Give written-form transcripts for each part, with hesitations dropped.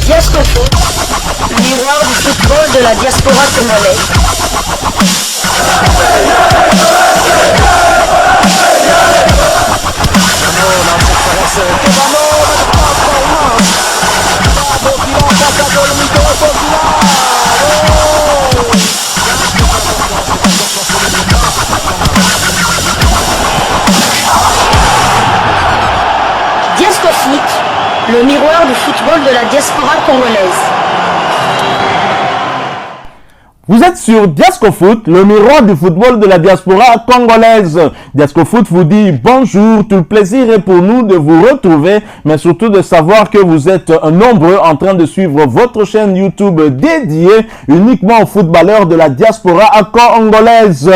Diascofoot, le miroir du football de la diaspora congolaise. Diascofoot, le miroir du football de la diaspora congolaise. Vous êtes sur Diascofoot, le miroir du football de la diaspora congolaise. Diascofoot vous dit bonjour, tout le plaisir est pour nous de vous retrouver, mais surtout de savoir que vous êtes nombreux en train de suivre votre chaîne YouTube dédiée uniquement aux footballeurs de la diaspora congolaise.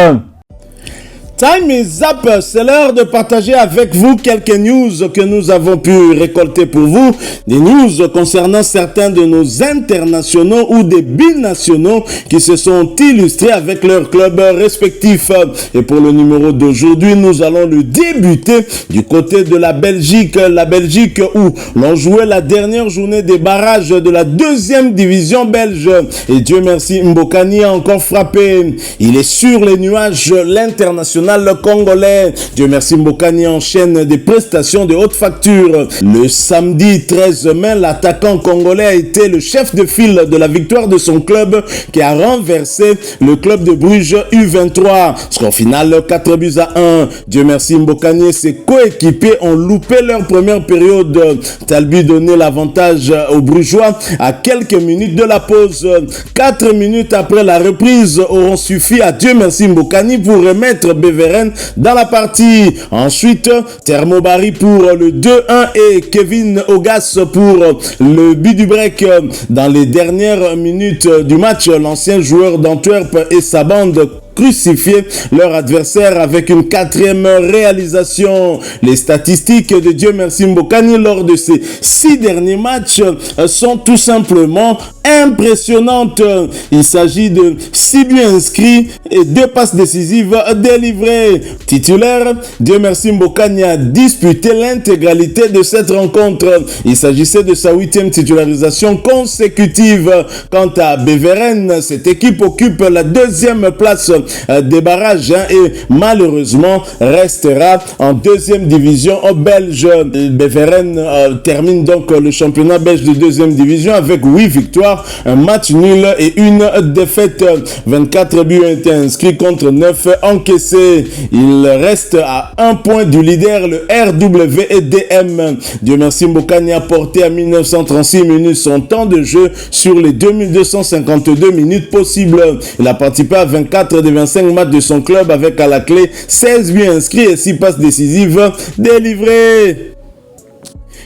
Time is up, c'est l'heure de partager avec vous quelques news que nous avons pu récolter pour vous. Des news concernant certains de nos internationaux ou des binationaux qui se sont illustrés avec leurs clubs respectifs. Et pour le numéro d'aujourd'hui, nous allons le débuter du côté de la Belgique. La Belgique où l'on jouait la dernière journée des barrages de la deuxième division belge. Et Dieu merci, Mbokani a encore frappé. Il est sur les nuages, l'international congolais. Dieu merci, Mbokani enchaîne des prestations de haute facture. Le samedi 13 mai, l'attaquant congolais a été le chef de file de la victoire de son club qui a renversé le club de Bruges U23. Score final 4 buts à 1. Dieu merci, Mbokani et ses coéquipiers ont loupé leur première période. Talbi donnait l'avantage aux Brugeois à quelques minutes de la pause. 4 minutes après la reprise auront suffi à Dieu merci, Mbokani pour remettre Beveren dans la partie. Ensuite, Thermobari pour le 2-1 et Kevin Ogas pour le but du break. Dans les dernières minutes du match, l'ancien joueur d'Antwerp et sa bande crucifier leur adversaire avec une quatrième réalisation. Les statistiques de Dieu merci Mbokani lors de ces 6 derniers matchs sont tout simplement impressionnantes. Il s'agit de 6 buts inscrits et 2 passes décisives délivrées. Titulaire, Dieu merci Mbokani a disputé l'intégralité de cette rencontre. Il s'agissait de sa 8e titularisation consécutive. Quant à Beveren, cette équipe occupe la 2e place des barrages et malheureusement restera en 2e division belge. Beveren termine donc le championnat belge de 2e division avec 8 victoires, un match nul et une défaite. 24 buts ont été inscrits contre 9 encaissés. Il reste à 1 point du leader, le RWDM. Dieu merci Mbokani a porté à 1936 minutes son temps de jeu sur les 2252 minutes possibles. Il a participé à 24 des 25 matchs de son club avec à la clé 16 buts inscrits et 6 passes décisives délivrées.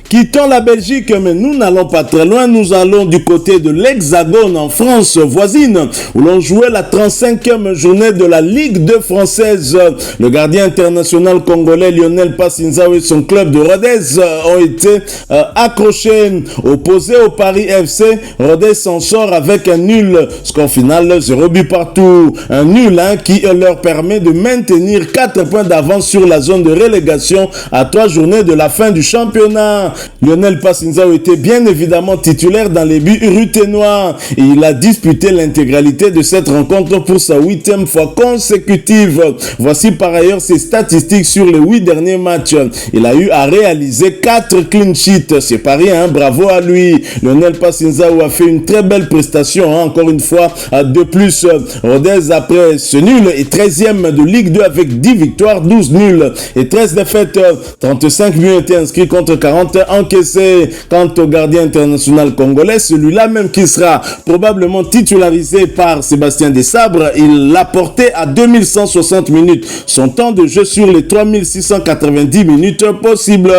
Quittons la Belgique, mais nous n'allons pas très loin. Nous allons du côté de l'Hexagone en France voisine, où l'on jouait la 35e journée de la Ligue 2 française. Le gardien international congolais Lionel Passinzao et son club de Rodez ont été accrochés. Opposés au Paris FC, Rodez s'en sort avec un nul. Score final 0 but partout. Un nul qui leur permet de maintenir 4 points d'avance sur la zone de relégation à 3 journées de la fin du championnat. Lionel Passinzao était bien évidemment titulaire dans les buts ruténois et il a disputé l'intégralité de cette rencontre pour sa 8e fois consécutive. Voici par ailleurs ses statistiques sur les 8 derniers matchs. Il a eu à réaliser 4 clean sheets. C'est pas rien, bravo à lui. Lionel Passinzao a fait une très belle prestation, encore une fois. De plus, Rodez après ce nul est 13e de Ligue 2 avec 10 victoires, 12 nuls et 13 défaites. 35 buts ont été inscrits contre 40 encaissé. Quant au gardien international congolais, celui-là même qui sera probablement titularisé par Sébastien Desabre, il l'a porté à 2160 minutes. Son temps de jeu sur les 3690 minutes possibles.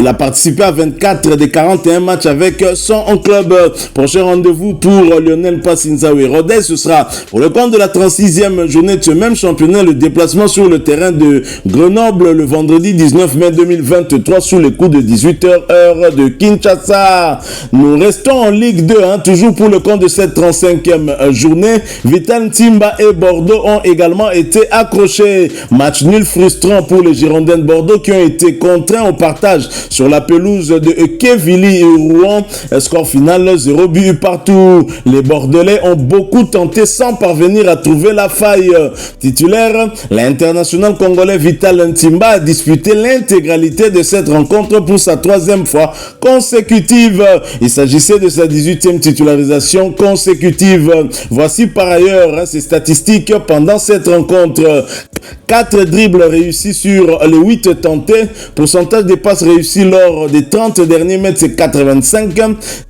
Il a participé à 24 des 41 matchs avec son club. Prochain rendez-vous pour Lionel Passinzao et Rodez, ce sera pour le compte de la 36e journée de ce même championnat, le déplacement sur le terrain de Grenoble le vendredi 19 mai 2023 sous les coups de 18h heure de Kinshasa. Nous restons en Ligue 2, toujours pour le compte de cette 35e journée. Vital Timba et Bordeaux ont également été accrochés. Match nul frustrant pour les Girondins de Bordeaux qui ont été contraints au partage sur la pelouse de Kevili et Rouen. Score final 0 but partout. Les Bordelais ont beaucoup tenté sans parvenir à trouver la faille. Titulaire, l'international congolais Vital Ntimba a disputé l'intégralité de cette rencontre pour sa 3e fois consécutive. Il s'agissait de sa 18e titularisation consécutive. Voici par ailleurs ses statistiques pendant cette rencontre. 4 dribbles réussis sur les 8 tentés. Pourcentage des passes réussies lors des 30 derniers mètres, c'est 85.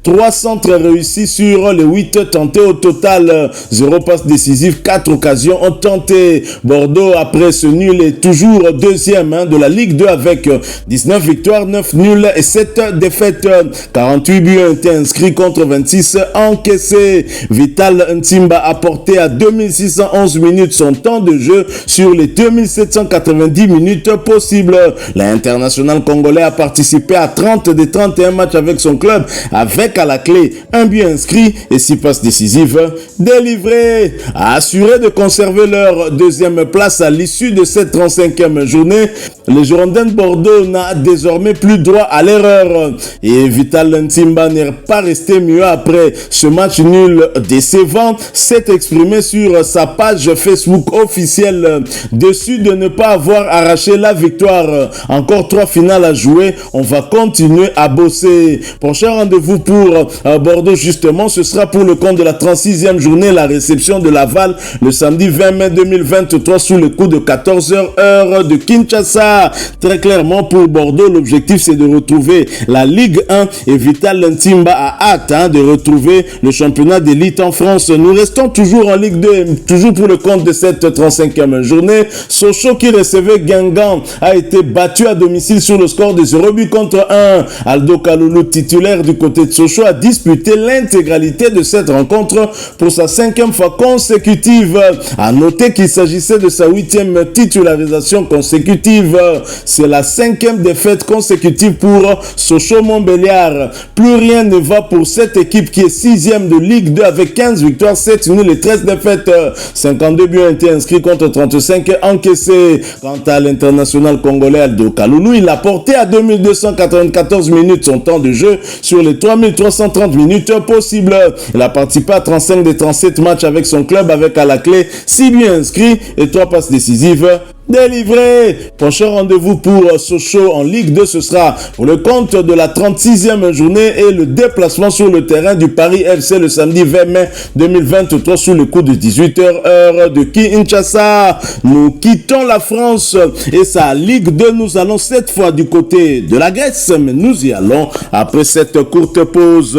3 centres réussis sur les 8 tentés. Au total, 0 passe décisive, 4 occasions ont tenté. Bordeaux, après ce nul, est toujours 2e de la Ligue 2 avec 19 victoires, 9 nuls et 7 défaites. 48 buts ont été inscrits contre 26 encaissés. Vital Ntimba a porté à 2611 minutes son temps de jeu sur les 2790 minutes possibles. L'international congolais a participé à 30 des 31 matchs avec son club, avec à la clé un but inscrit et 6 passes décisives délivrées. Assurés de conserver leur 2e place à l'issue de cette 35e journée, les Girondins de Bordeaux n'a désormais plus droit à l'erreur. Et Vital Ntimba n'est pas resté mieux après ce match nul décevant. S'est exprimé sur sa page Facebook officielle dessus de ne pas avoir arraché la victoire. Encore 3 finales à jouer. On va continuer à bosser. Prochain rendez-vous pour Bordeaux, justement, ce sera pour le compte de la 36e journée, la réception de Laval le samedi 20 mai 2023 sous le coup de 14h heure de Kinshasa. Très clairement pour Bordeaux, l'objectif c'est de retrouver la Ligue 1 et Vital Ntimba a hâte de retrouver le championnat d'élite en France. Nous restons toujours en Ligue 2, toujours pour le compte de cette 35e journée. Sochaux qui recevait Guingamp a été battu à domicile sur le score de 0 but contre 1. Aldo Kaloulou, titulaire du côté de Sochaux, a disputé l'intégralité de cette rencontre pour sa 5e fois consécutive. À noter qu'il s'agissait de sa 8e titularisation consécutive. C'est la 5e défaite consécutive pour Sochaux-Montbéliard. Plus rien ne va pour cette équipe qui est 6e de Ligue 2 avec 15 victoires, 7 nuls et 13 défaites. 52 buts ont été inscrits contre 35 encaissés. Quant à l'international congolais Aldo Kaloulou, il a porté à 2294 minutes son temps de jeu sur les 3330 minutes possibles. Il a participé à 35 des 37 matchs avec son club avec à la clé 6 buts inscrits et 3 passes décisives délivré. Prochain rendez-vous pour Sochaux en Ligue 2, ce sera pour le compte de la 36e journée et le déplacement sur le terrain du Paris FC le samedi 20 mai 2023 sous le coup de 18h heure de Kinshasa. Nous quittons la France et sa Ligue 2. Nous allons cette fois du côté de la Grèce, mais nous y allons après cette courte pause.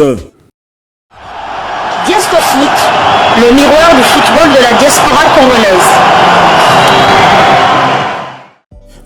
Diasco Foot, le miroir du football de la diaspora congolaise.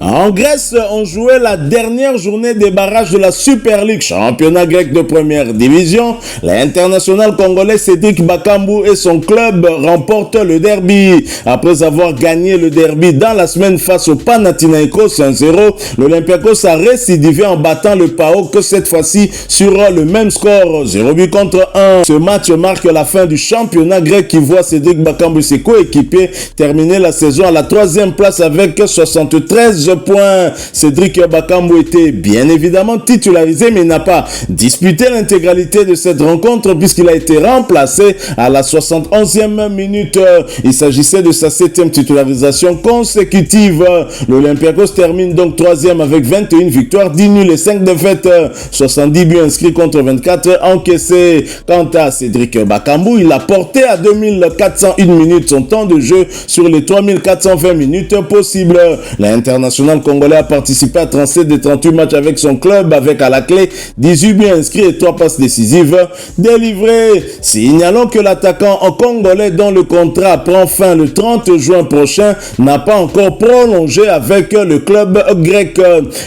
En Grèce, on jouait la dernière journée des barrages de la Super League, championnat grec de première division. L'international congolais Cédric Bakambu et son club remportent le derby. Après avoir gagné le derby dans la semaine face au Panathinaikos 1-0, l'Olympiakos a récidivé en battant le PAOK cette fois-ci sur le même score, 0 but contre 1. Ce match marque la fin du championnat grec qui voit Cédric Bakambu et ses coéquipiers terminer la saison à la 3e place avec 73 points. Cédric Bakambu était bien évidemment titularisé, mais il n'a pas disputé l'intégralité de cette rencontre puisqu'il a été remplacé à la 71e minute. Il s'agissait de sa 7e titularisation consécutive. L'Olympiakos termine donc 3e avec 21 victoires, 10 nuls et 5 défaites, 70 buts inscrits contre 24 encaissés. Quant à Cédric Bakambu, il a porté à 2401 minutes son temps de jeu sur les 3420 minutes possibles. L'international congolais a participé à 37 des 38 matchs avec son club avec à la clé 18 buts inscrits et 3 passes décisives délivrées. Signalons que l'attaquant en congolais dont le contrat prend fin le 30 juin prochain n'a pas encore prolongé avec le club grec.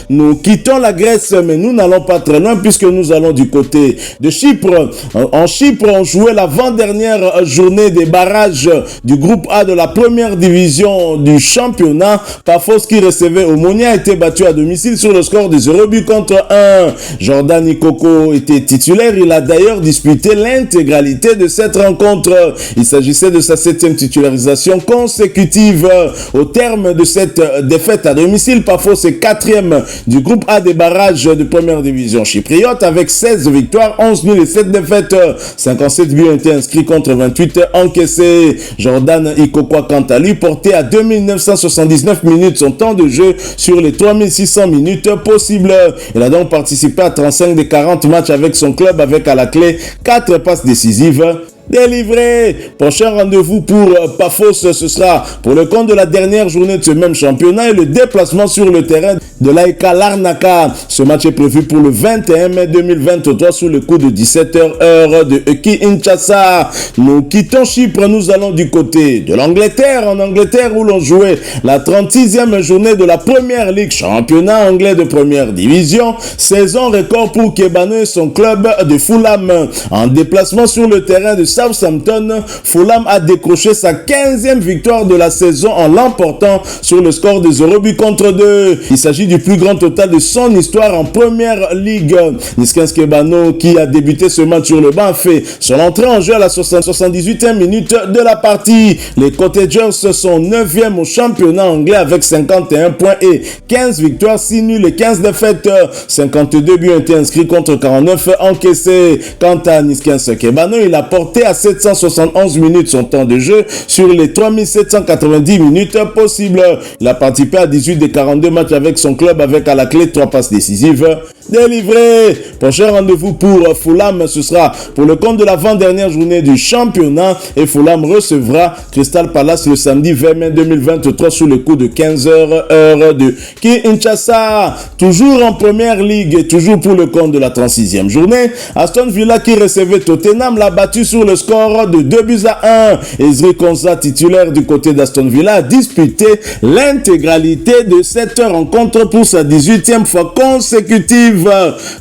Nous quittons la Grèce, mais nous n'allons pas très loin puisque nous allons du côté de Chypre. En Chypre, on jouait l'avant-dernière journée des barrages du groupe A de la première division du championnat. Paphos qui recevait PSV Omonia a été battu à domicile sur le score de 0 but contre 1. Jordan Ikoko était titulaire. Il a d'ailleurs disputé l'intégralité de cette rencontre. Il s'agissait de sa 7e titularisation consécutive. Au terme de cette défaite à domicile, Paphos est 4e du groupe A des barrages de première division chypriote avec 16 victoires, 11 nuls et 7 défaites. 57 buts ont été inscrits contre 28 encaissés. Jordan Ikoko, quant à lui, porté à 2979 minutes son temps de jeu sur les 3600 minutes possibles. Il a donc participé à 35 des 40 matchs avec son club, avec à la clé 4 passes décisives délivré. Prochain rendez-vous pour Paphos, ce sera pour le compte de la dernière journée de ce même championnat et le déplacement sur le terrain de l'AEK Larnaca. Ce match est prévu pour le 21 mai 2023 sous le coup de 17h heure de Kinshasa. Nous quittons Chypre, nous allons du côté de l'Angleterre, en Angleterre où l'on jouait la 36e journée de la Première Ligue, championnat anglais de première division. Saison record pour Kebano et son club de Fulham. En déplacement sur le terrain de Southampton, Fulham a décroché sa 15e victoire de la saison en l'emportant sur le score de 0 but contre 2. Il s'agit du plus grand total de son histoire en première ligue. Niskens Kebano, qui a débuté ce match sur le banc, a fait son entrée en jeu à la 78e minute de la partie. Les Cottagers sont 9e au championnat anglais avec 51 points et 15 victoires, 6 nuls et 15 défaites. 52 buts ont été inscrits contre 49 encaissés. Quant à Niskens Kebano, il a porté à 771 minutes son temps de jeu sur les 3790 minutes possibles. Il a participé à 18 des 42 matchs avec son club avec à la clé 3 passes décisives délivrées. Prochain rendez-vous pour Fulham, ce sera pour le compte de l'avant-dernière journée du championnat et Fulham recevra Crystal Palace le samedi 20 mai 2023 sous le coup de 15h heure de Kinshasa. Toujours en première ligue et toujours pour le compte de la 36e journée, Aston Villa qui recevait Tottenham l'a battu sur le score de 2 buts à 1. Ezri Konsa, titulaire du côté d'Aston Villa, a disputé l'intégralité de cette rencontre pour sa 18e fois consécutive.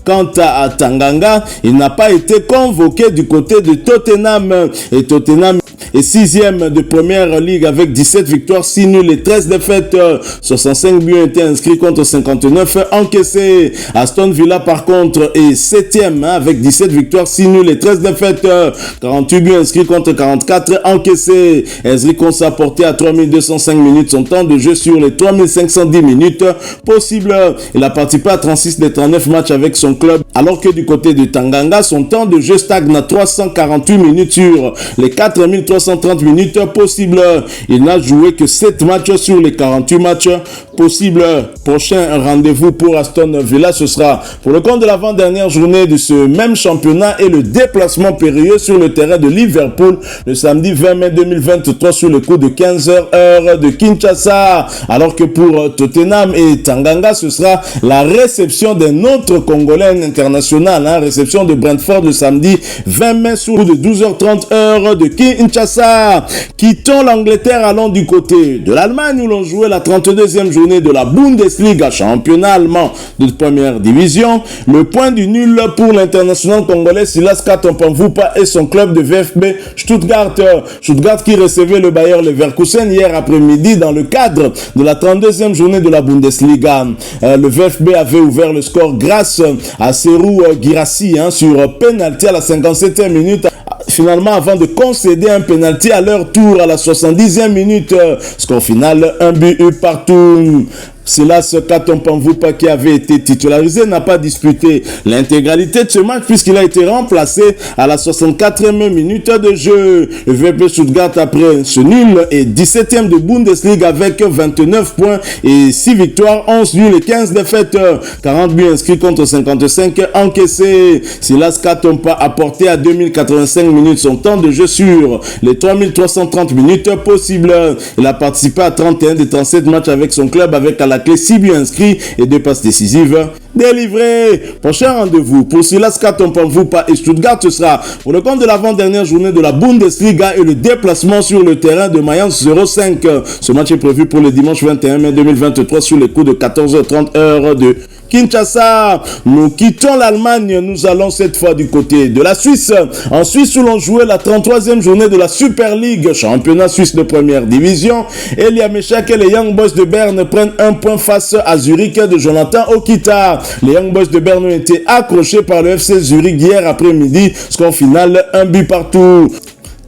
Quant à Tanganga, il n'a pas été convoqué du côté de Tottenham et Tottenham est 6e de première ligue avec 17 victoires, 6 nuls et 13 défaites. 65 buts ont été inscrits contre 59 encaissés. Aston Villa par contre est 7e avec 17 victoires, 6 nuls et 13 défaites. 48 buts inscrits contre 44 encaissés. Ezri Konsa porté à 3205 minutes son temps de jeu sur les 3510 minutes possibles. Il a participé à 36 des 39 matchs avec son club, alors que du côté de Tanganga, son temps de jeu stagne à 348 minutes sur les 4330 minutes possibles. Il n'a joué que 7 matchs sur les 48 matchs possibles. Prochain rendez-vous pour Aston Villa, ce sera pour le compte de l'avant-dernière journée de ce même championnat et le déplacement périlleux sur le terrain de Liverpool le samedi 20 mai 2023 sur le coup de 15h heure de Kinshasa. Alors que pour Tottenham et Tanganga, ce sera la réception d'un autre Congolais international, réception de Brentford le samedi 20 mai sur le coup de 12h30 heure de Kinshasa. Quittons l'Angleterre, allons du côté de l'Allemagne où l'on jouait la 32e journée de la Bundesliga, championnat allemand de première division. Le point du nul pour l'international congolais Silas Katompanvupa et son club de VfB Stuttgart. Stuttgart qui recevait le Bayer Leverkusen hier après-midi dans le cadre de la 32e journée de la Bundesliga. Le VfB avait ouvert le score grâce à Serhou Guirassy sur penalty à la 57e minute. Finalement, avant de concéder un penalty à leur tour à la 70e minute, score final, un but partout. Silas Katompanvupa, qui avait été titularisé, n'a pas disputé l'intégralité de ce match puisqu'il a été remplacé à la 64e minute de jeu. Le VfB Stuttgart, après ce nul, est 17e de Bundesliga avec 29 points et 6 victoires, 11 nuls et 15 défaites. 40 buts inscrits contre 55 encaissés. Silas Katompa a porté à 2085 minutes son temps de jeu sur les 3330 minutes possibles. Il a participé à 31 des 37 matchs avec son club avec à la clé 6 buts inscrits et 2 passes décisives délivrées. Prochain rendez-vous pour Silas Katompanvupa et Stuttgart, ce sera pour le compte de l'avant-dernière journée de la Bundesliga et le déplacement sur le terrain de Mayence 05. Ce match est prévu pour le dimanche 21 mai 2023 sur les coups de 14h30 heure de Kinshasa. Nous quittons l'Allemagne, nous allons cette fois du côté de la Suisse. En Suisse où l'on jouait la 33e journée de la Super League, championnat suisse de première division. Elia Meshak et les Young Boys de Berne prennent un point face à Zurich de Jonathan Okita. Les Young Boys de Berne ont été accrochés par le FC Zurich hier après-midi. Score final, 1 but partout.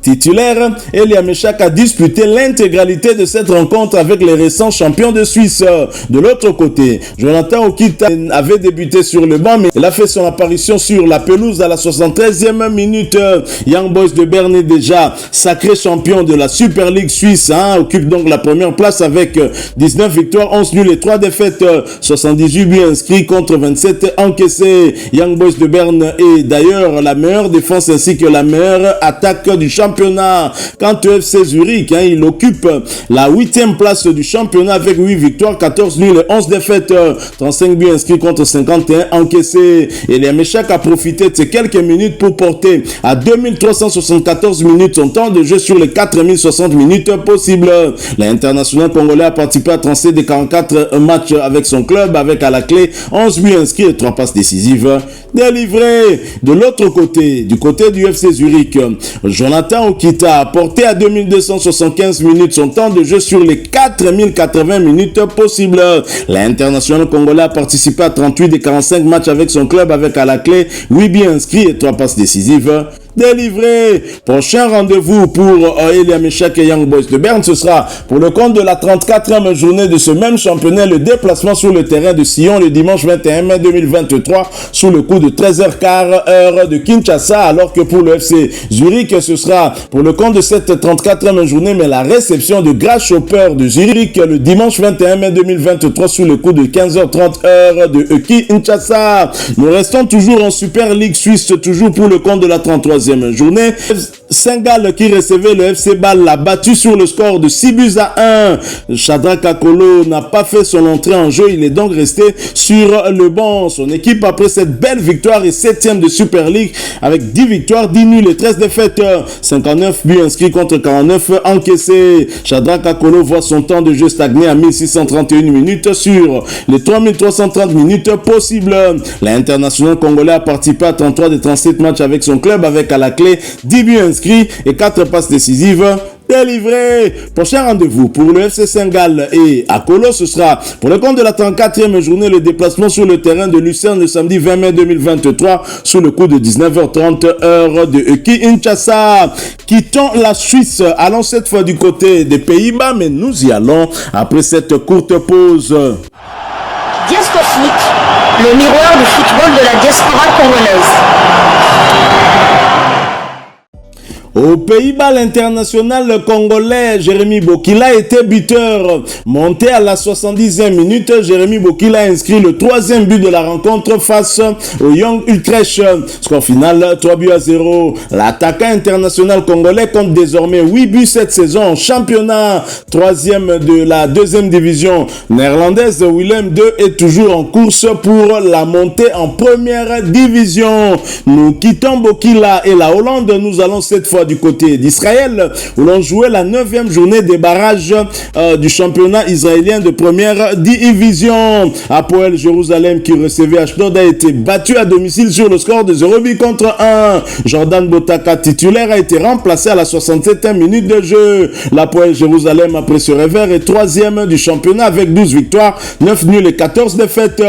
Titulaire, Elia Meshak a disputé l'intégralité de cette rencontre avec les récents champions de Suisse. De l'autre côté, Jonathan Okita avait débuté sur le banc, mais il a fait son apparition sur la pelouse à la 73e minute. Young Boys de Berne est déjà sacré champion de la Super League suisse, occupe donc la première place avec 19 victoires, 11 nuls et 3 défaites, 78 buts inscrits contre 27 encaissés. Young Boys de Berne est d'ailleurs la meilleure défense ainsi que la meilleure attaque du championnat. Quant au FC Zurich, il occupe la 8e place du championnat avec 8 victoires, 14 nuls et 11 défaites, 35 buts inscrits contre 51 encaissés. Et Elia Meshak a profité de ces quelques minutes pour porter à 2374 minutes son temps de jeu sur les 4060 minutes possibles. L'international congolais a participé à 37 des 44 matchs avec son club, avec à la clé 11 buts inscrits et 3 passes décisives délivrées. De l'autre côté, du côté du FC Zurich, Jonathan Okita a porté à 2275 minutes son temps de jeu sur les 4080 minutes possibles. L'international congolais a participé à 38 des 45 matchs avec son club, avec à la clé 8 buts inscrits et 3 passes décisives délivré. Prochain rendez-vous pour Elia Meshak et Young Boys de Berne, ce sera pour le compte de la 34e journée de ce même championnat, le déplacement sur le terrain de Sion le dimanche 21 mai 2023 sous le coup de 13h15 heure de Kinshasa, alors que pour le FC Zurich, ce sera pour le compte de cette 34e journée, mais la réception de Grasshopper de Zurich le dimanche 21 mai 2023 sous le coup de 15h30 heure de Kinshasa. Nous restons toujours en Super League suisse, toujours pour le compte de la 33e journée. Saint-Gall qui recevait le FC Bâle l'a battu sur le score de 6 buts à 1. Shadrack Akolo n'a pas fait son entrée en jeu, il est donc resté sur le banc. Son équipe, après cette belle victoire, est 7e de Super League avec 10 victoires, 10 nuls et 13 défaites, 59 buts inscrits contre 49 encaissés. Shadrack Akolo voit son temps de jeu stagner à 1631 minutes sur les 3330 minutes possibles. L'international congolais a participé à 33 des 37 matchs avec son club, avec à la clé 10 buts inscrits et 4 passes décisives délivré. Prochain rendez-vous pour le FC Saint-Gall et Akolo, ce sera pour le compte de la 34e journée, le déplacement sur le terrain de Lucerne le samedi 20 mai 2023 sous le coup de 19h30 heure de Kinshasa. Quittons la Suisse, allons cette fois du côté des Pays-Bas, mais nous y allons après cette courte pause. Diasco Foot, le miroir du football de la diaspora congolaise. Aux Pays-Bas, l'international congolais Jérémy Bokila était buteur. Monté à la 70e minute, Jérémy Bokila a inscrit le 3e but de la rencontre face au Young Utrecht. Score final 3 buts à 0. L'attaquant international congolais compte désormais 8 buts cette saison en championnat. 3e de la 2e division néerlandaise. Willem II est toujours en course pour la montée en première division. Nous quittons Bokila et la Hollande. Nous allons cette fois du côté d'Israël où l'on jouait la 9e journée des barrages du championnat israélien de première division. Hapoel Jérusalem qui recevait Ashdod a été battu à domicile sur le score de 0 but contre 1. Jordan Botaka titulaire a été remplacé à la 67e minute de jeu. L'Hapoel Jérusalem après ce revers est 3e du championnat avec 12 victoires, 9 nuls et 14 défaites,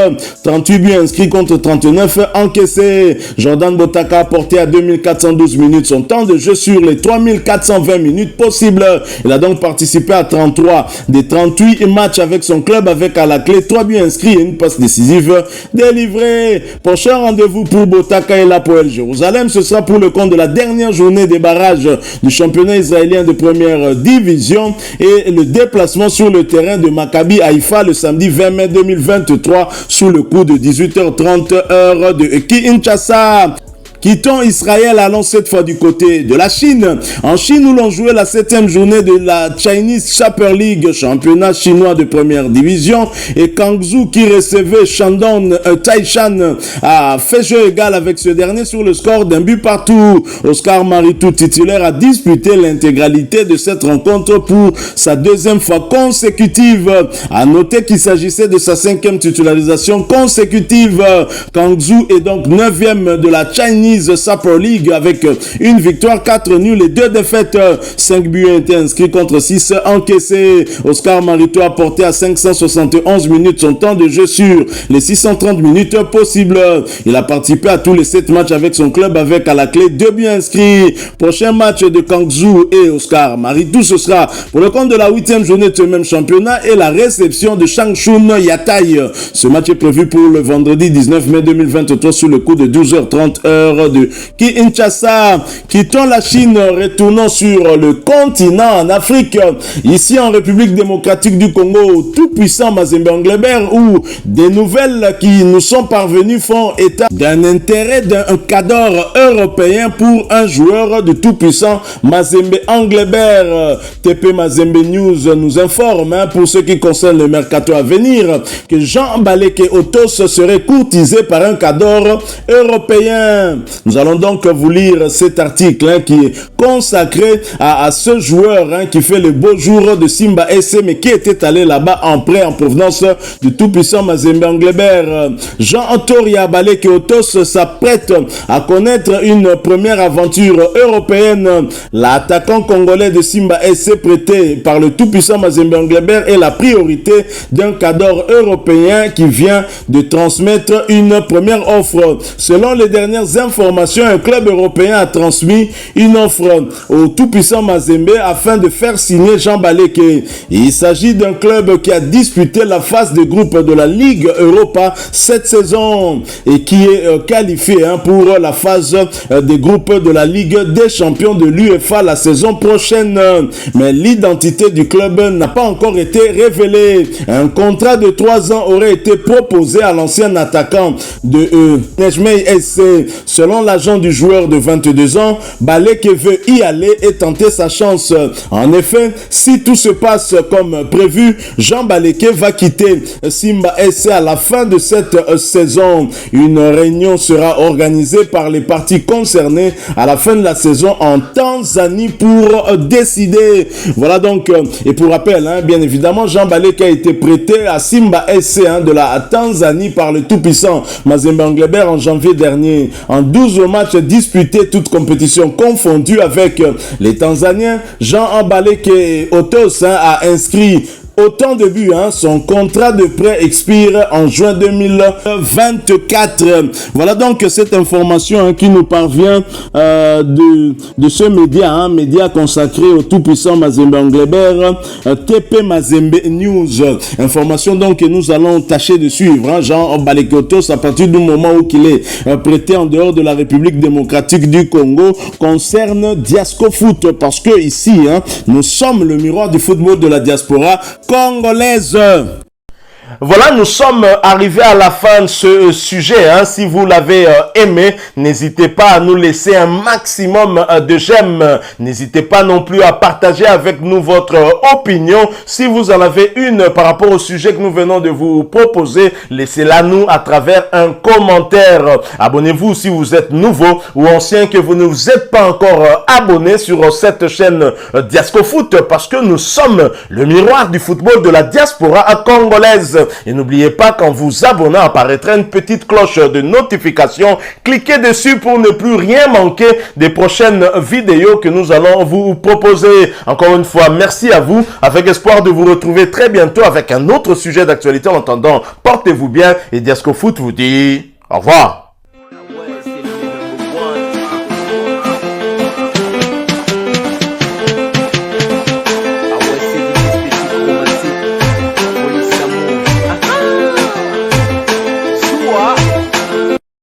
38 buts inscrits contre 39 encaissés. Jordan Botaka a porté à 2412 minutes son temps de jeu sur les 3420 minutes possibles. Il a donc participé à 33 des 38 matchs avec son club, avec à la clé 3 buts inscrits et une passe décisive délivrée. Prochain rendez-vous pour Botaka et l'Hapoel Jérusalem, ce sera pour le compte de la dernière journée des barrages du championnat israélien de première division et le déplacement sur le terrain de Maccabi Haïfa le samedi 20 mai 2023 sous le coup de 18h30 heure de Kinshasa. Quittons Israël, allons cette fois du côté de la Chine. En Chine, où l'on jouait la 7e journée de la Chinese Super League, championnat chinois de première division, et Guangzhou qui recevait Shandong Taishan a fait jeu égal avec ce dernier sur le score d'un but partout. Oscar Maritou, titulaire, a disputé l'intégralité de cette rencontre pour sa deuxième fois consécutive. À noter qu'il s'agissait de sa 5e titularisation consécutive. Guangzhou est donc 9e de la Chinese Super League avec une victoire, 4 nuls et 2 défaites. 5 buts ont été inscrits contre 6 encaissés. Oscar Maritou a porté à 571 minutes son temps de jeu sur les 630 minutes possibles. Il a participé à tous les 7 matchs avec son club avec à la clé 2 buts inscrits. Prochain match de Guangzhou et Oscar Maritou, ce sera pour le compte de la 8e journée de ce même championnat et la réception de Changchun Yatai. Ce match est prévu pour le vendredi 19 mai 2023 sur le coup de 12h30 heure de Kinshasa. Quittons la Chine, retournons sur le continent en Afrique. Ici en République démocratique du Congo, tout puissant Mazembe Anglebert, où des nouvelles qui nous sont parvenues font état d'un intérêt d'un cadre européen pour un joueur de tout puissant Mazembe Anglebert. TP Mazembe News nous informe, pour ce qui concerne le mercato à venir, que Jean Baleke Otos serait courtisé par un cadre européen. Nous allons donc vous lire cet article qui est consacré à ce joueur qui fait le beau jour de Simba SC, mais qui était allé là-bas en prêt en provenance du tout-puissant Mazembe Anglebert. Jean-Antoria Baleke Otos s'apprête à connaître une première aventure européenne. L'attaquant congolais de Simba SC prêté par le tout-puissant Mazembe Anglebert est la priorité d'un cadre européen qui vient de transmettre une première offre. Selon les dernières informations, un club européen a transmis une offre au tout-puissant Mazembe afin de faire signer Jean Baleke. Il s'agit d'un club qui a disputé la phase de groupe de la Ligue Europa cette saison et qui est qualifié pour la phase des groupes de la Ligue des champions de l'UEFA la saison prochaine. Mais l'identité du club n'a pas encore été révélée. Un contrat de 3 ans aurait été proposé à l'ancien attaquant de Nejmei SC. Selon l'agent du joueur de 22 ans, Baleke veut y aller et tenter sa chance. En effet, si tout se passe comme prévu, Jean Baleke va quitter Simba SC à la fin de cette saison. Une réunion sera organisée par les parties concernées à la fin de la saison en Tanzanie pour décider. Voilà donc, et pour rappel, bien évidemment, Jean Baleke a été prêté à Simba SC de la Tanzanie par le tout-puissant Mazembe Anglebert en janvier dernier. En 12 matchs disputés, toutes compétitions confondues avec les Tanzaniens, Jean Baleke Otos a inscrit autant de buts. Son contrat de prêt expire en juin 2024. Voilà donc cette information qui nous parvient de ce média, média consacré au tout-puissant Mazembe Anglebert, TP Mazembe News. Information donc que nous allons tâcher de suivre. Jean Baleke Otos, à partir du moment où il est prêté en dehors de la République démocratique du Congo, concerne Diasco Foot, parce que ici, nous sommes le miroir du football de la diaspora congolaise. Voilà, nous sommes arrivés à la fin de ce sujet. Si vous l'avez aimé, n'hésitez pas à nous laisser un maximum de j'aime. N'hésitez pas non plus à partager avec nous votre opinion. Si vous en avez une par rapport au sujet que nous venons de vous proposer, laissez-la nous à travers un commentaire. Abonnez-vous si vous êtes nouveau ou ancien, que vous ne vous êtes pas encore abonné sur cette chaîne Diasco Foot, parce que nous sommes le miroir du football de la diaspora congolaise. Et n'oubliez pas, qu'en vous abonnant, apparaîtra une petite cloche de notification. Cliquez dessus pour ne plus rien manquer des prochaines vidéos que nous allons vous proposer. Encore une fois, merci à vous, avec espoir de vous retrouver très bientôt avec un autre sujet d'actualité. En attendant, portez-vous bien et Diasco Foot vous dit au revoir.